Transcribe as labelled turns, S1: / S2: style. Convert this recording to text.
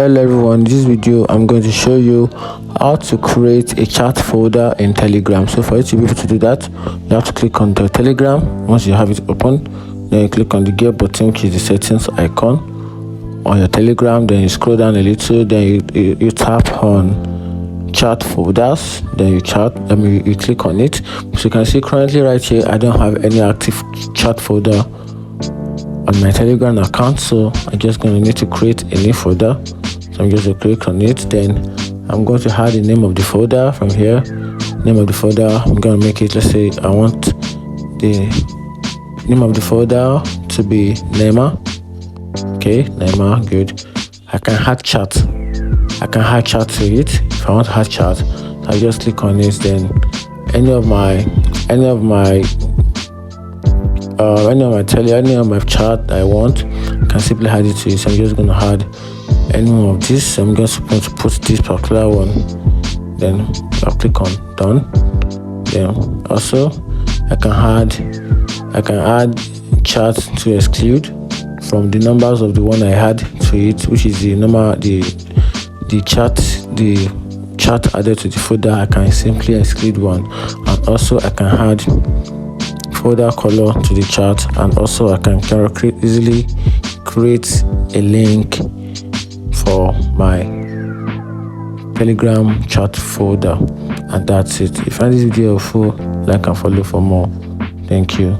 S1: Hello everyone, in this video I'm going to show you how to create a chat folder in Telegram. So for you to be able to do that, you have to click on the Telegram. Once you have it open, then you click on the gear button, which is the settings icon on your Telegram. Then you scroll down a little, then you tap on chat folders, then you click on it. So you can see currently right here I don't have any active chat folder on my Telegram account, so I'm just going to need to create a new folder. So I'm just going to click on it, then I'm going to add the name of the folder from here. Name of the folder, I'm going to make it, let's say I want the name of the folder to be Nema. Okay, Nema, good. I can add chat to it. If I want to add chat, so I just click on it, then any of my chat I want, I can simply add it to it. So I'm just going to add any one of this. I'm just going to put this particular one, then I'll click on done. Then also I can add chat to exclude from the numbers of the one I had to it, which is the number the chat added to the folder. I can simply exclude one, and also I can add folder color to the chat, and also I can easily create a link for my Telegram chat folder. And that's it. If you find this video helpful, like and follow for more. Thank you.